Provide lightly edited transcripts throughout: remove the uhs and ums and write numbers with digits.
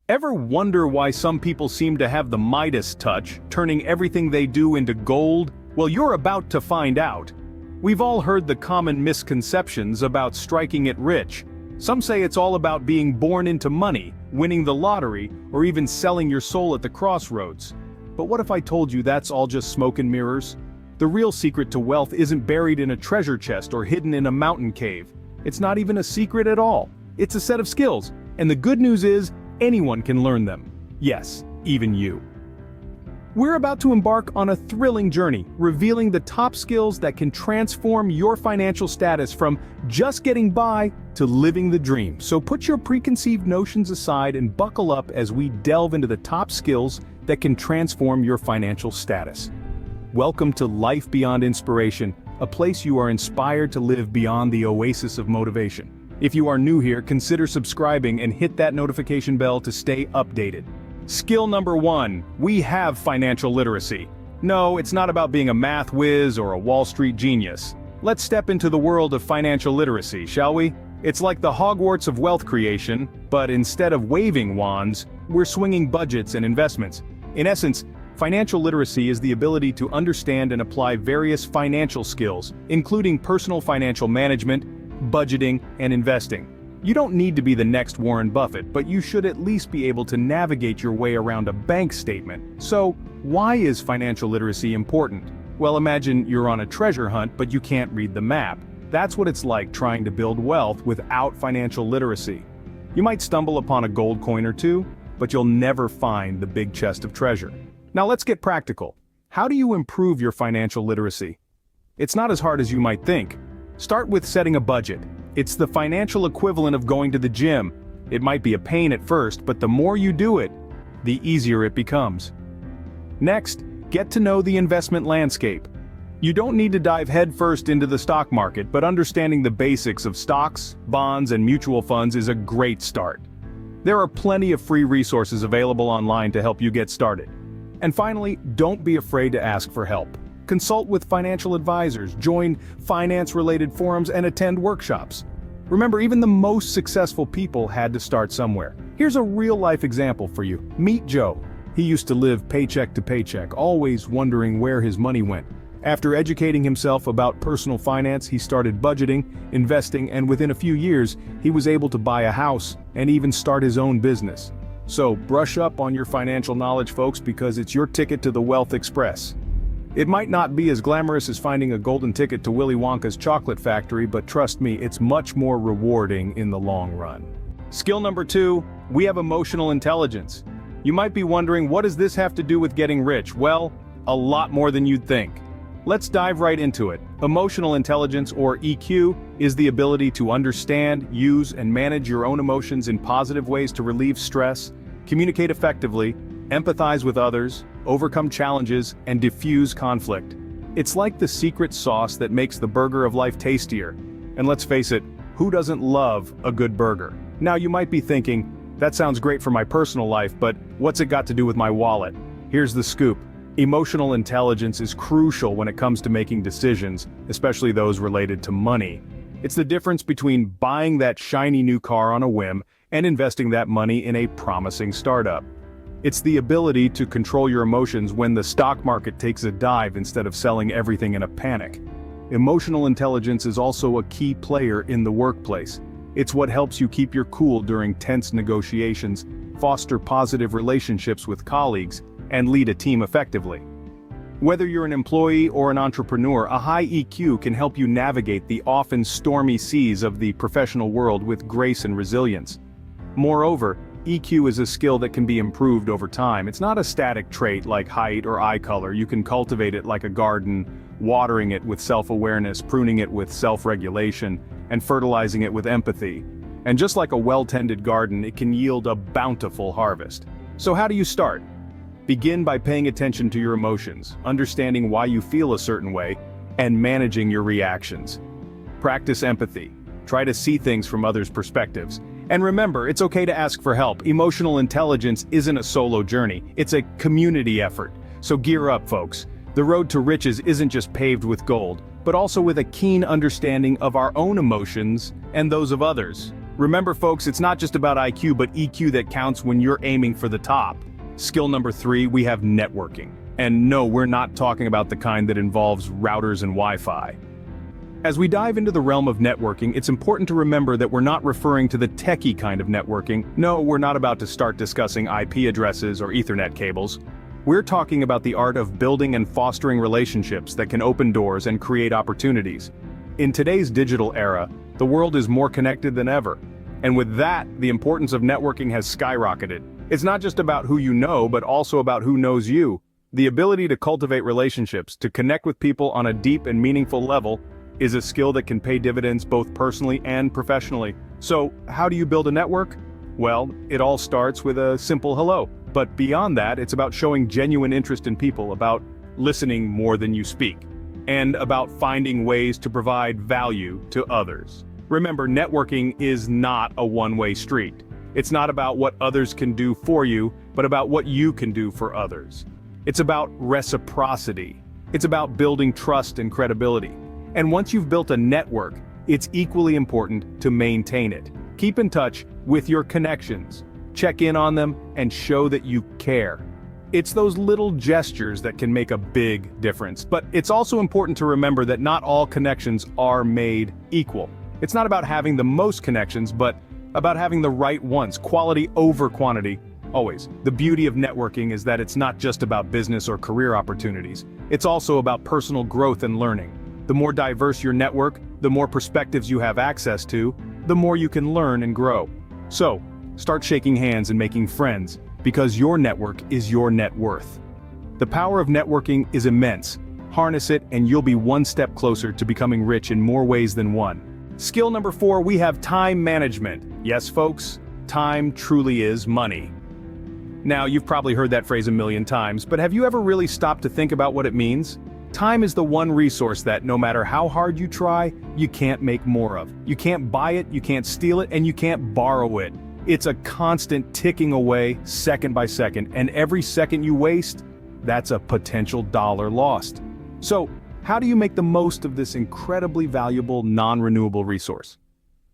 Ever wonder why some people seem to have the Midas touch, turning everything they do into gold? Well, you're about to find out. We've all heard the common misconceptions about striking it rich. Some say it's all about being born into money, winning the lottery, or even selling your soul at the crossroads. But what if I told you that's all just smoke and mirrors? The real secret to wealth isn't buried in a treasure chest or hidden in a mountain cave. It's not even a secret at all. It's a set of skills, and the good news is, anyone can learn them. Yes, even you. We're about to embark on a thrilling journey, revealing the top skills that can transform your financial status from just getting by to living the dream. So put your preconceived notions aside and buckle up as we delve into the top skills that can transform your financial status. Welcome to Life Beyond Inspiration, a place you are inspired to live beyond the oasis of motivation. If you are new here, consider subscribing and hit that notification bell to stay updated. Skill number 1, we have financial literacy. No, it's not about being a math whiz or a Wall Street genius. Let's step into the world of financial literacy, shall we? It's like the Hogwarts of wealth creation, but instead of waving wands, we're swinging budgets and investments. In essence, financial literacy is the ability to understand and apply various financial skills, including personal financial management, budgeting, and investing. You don't need to be the next Warren Buffett, but you should at least be able to navigate your way around a bank statement. So, why is financial literacy important? Well, imagine you're on a treasure hunt, but you can't read the map. That's what it's like trying to build wealth without financial literacy. You might stumble upon a gold coin or two, but you'll never find the big chest of treasure. Now let's get practical. How do you improve your financial literacy? It's not as hard as you might think. Start with setting a budget. It's the financial equivalent of going to the gym. It might be a pain at first, but the more you do it, the easier it becomes. Next, get to know the investment landscape. You don't need to dive headfirst into the stock market, but understanding the basics of stocks, bonds, and mutual funds is a great start. There are plenty of free resources available online to help you get started. And finally, don't be afraid to ask for help. Consult with financial advisors, join finance-related forums, and attend workshops. Remember, even the most successful people had to start somewhere. Here's a real-life example for you. Meet Joe. He used to live paycheck to paycheck, always wondering where his money went. After educating himself about personal finance, he started budgeting, investing, and within a few years, he was able to buy a house and even start his own business. So, brush up on your financial knowledge, folks, because it's your ticket to the Wealth Express. It might not be as glamorous as finding a golden ticket to Willy Wonka's chocolate factory, but trust me, it's much more rewarding in the long run. Skill number 2, we have emotional intelligence. You might be wondering, what does this have to do with getting rich? Well, a lot more than you'd think. Let's dive right into it. Emotional intelligence, or EQ, is the ability to understand, use, and manage your own emotions in positive ways to relieve stress, communicate effectively, empathize with others, overcome challenges, and diffuse conflict. It's like the secret sauce that makes the burger of life tastier. And let's face it, who doesn't love a good burger? Now you might be thinking, that sounds great for my personal life, but what's it got to do with my wallet? Here's the scoop. Emotional intelligence is crucial when it comes to making decisions, especially those related to money. It's the difference between buying that shiny new car on a whim and investing that money in a promising startup. It's the ability to control your emotions when the stock market takes a dive instead of selling everything in a panic. Emotional intelligence is also a key player in the workplace. It's what helps you keep your cool during tense negotiations, foster positive relationships with colleagues, and lead a team effectively. Whether you're an employee or an entrepreneur, a high EQ can help you navigate the often stormy seas of the professional world with grace and resilience. Moreover, EQ is a skill that can be improved over time. It's not a static trait like height or eye color. You can cultivate it like a garden, watering it with self-awareness, pruning it with self-regulation, and fertilizing it with empathy. And just like a well-tended garden, it can yield a bountiful harvest. So how do you start? Begin by paying attention to your emotions, understanding why you feel a certain way, and managing your reactions. Practice empathy. Try to see things from others' perspectives. And remember, it's okay to ask for help. Emotional intelligence isn't a solo journey, it's a community effort. So gear up, folks. The road to riches isn't just paved with gold, but also with a keen understanding of our own emotions and those of others. Remember folks, it's not just about IQ but EQ that counts when you're aiming for the top. Skill number 3, we have networking. And no, we're not talking about the kind that involves routers and Wi-Fi. As we dive into the realm of networking, it's important to remember that we're not referring to the techie kind of networking. No, we're not about to start discussing IP addresses or Ethernet cables. We're talking about the art of building and fostering relationships that can open doors and create opportunities. In today's digital era, the world is more connected than ever. And with that, the importance of networking has skyrocketed. It's not just about who you know, but also about who knows you. The ability to cultivate relationships, to connect with people on a deep and meaningful level, is a skill that can pay dividends both personally and professionally. So, how do you build a network? Well, it all starts with a simple hello. But beyond that, it's about showing genuine interest in people, about listening more than you speak, and about finding ways to provide value to others. Remember, networking is not a one-way street. It's not about what others can do for you, but about what you can do for others. It's about reciprocity. It's about building trust and credibility. And once you've built a network, it's equally important to maintain it. Keep in touch with your connections, check in on them, and show that you care. It's those little gestures that can make a big difference. But it's also important to remember that not all connections are made equal. It's not about having the most connections, but about having the right ones, quality over quantity. Always. The beauty of networking is that it's not just about business or career opportunities. It's also about personal growth and learning. The more diverse your network, the more perspectives you have access to, the more you can learn and grow. So, start shaking hands and making friends, because your network is your net worth. The power of networking is immense. Harness it and you'll be one step closer to becoming rich in more ways than one. Skill number 4, we have time management. Yes, folks, time truly is money. Now, you've probably heard that phrase a million times, but have you ever really stopped to think about what it means? Time is the one resource that, no matter how hard you try, you can't make more of. You can't buy it, you can't steal it, and you can't borrow it. It's a constant ticking away, second by second, and every second you waste, that's a potential dollar lost. So, how do you make the most of this incredibly valuable, non-renewable resource?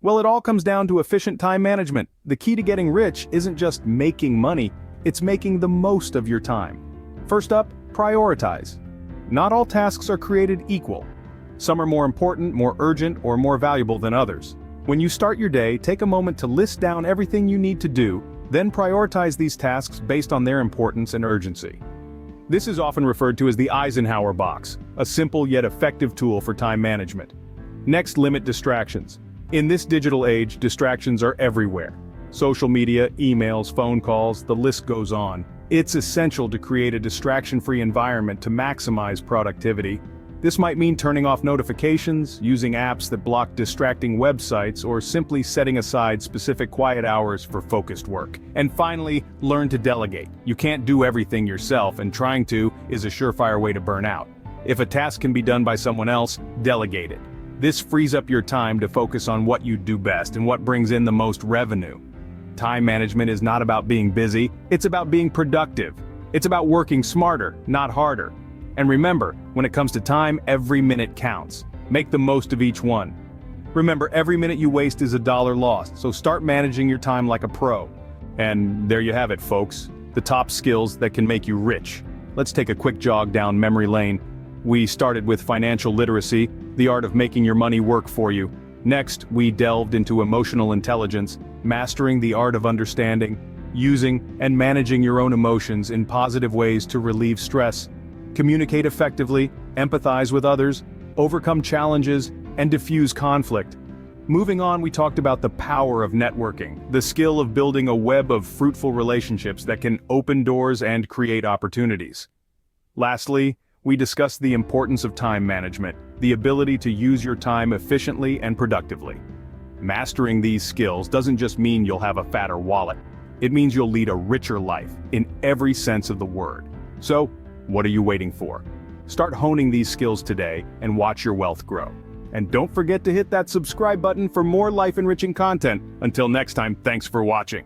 Well, it all comes down to efficient time management. The key to getting rich isn't just making money, it's making the most of your time. First up, prioritize. Not all tasks are created equal. Some are more important, more urgent, or more valuable than others. When you start your day, take a moment to list down everything you need to do, then prioritize these tasks based on their importance and urgency. This is often referred to as the Eisenhower box, a simple yet effective tool for time management. Next, limit distractions. In this digital age, distractions are everywhere. Social media, emails, phone calls, the list goes on. It's essential to create a distraction-free environment to maximize productivity. This might mean turning off notifications, using apps that block distracting websites, or simply setting aside specific quiet hours for focused work. And finally, learn to delegate. You can't do everything yourself, and trying to is a surefire way to burn out. If a task can be done by someone else, delegate it. This frees up your time to focus on what you do best and what brings in the most revenue. Time management is not about being busy, it's about being productive. It's about working smarter, not harder. And remember, when it comes to time, every minute counts. Make the most of each one. Remember, every minute you waste is a dollar lost, so start managing your time like a pro. And there you have it, folks. The top skills that can make you rich. Let's take a quick jog down memory lane. We started with financial literacy, the art of making your money work for you. Next, we delved into emotional intelligence, mastering the art of understanding, using, and managing your own emotions in positive ways to relieve stress, communicate effectively, empathize with others, overcome challenges, and diffuse conflict. Moving on, we talked about the power of networking, the skill of building a web of fruitful relationships that can open doors and create opportunities. Lastly, we discussed the importance of time management, the ability to use your time efficiently and productively. Mastering these skills doesn't just mean you'll have a fatter wallet. It means you'll lead a richer life, in every sense of the word. So, what are you waiting for? Start honing these skills today and watch your wealth grow. And don't forget to hit that subscribe button for more life-enriching content. Until next time, thanks for watching.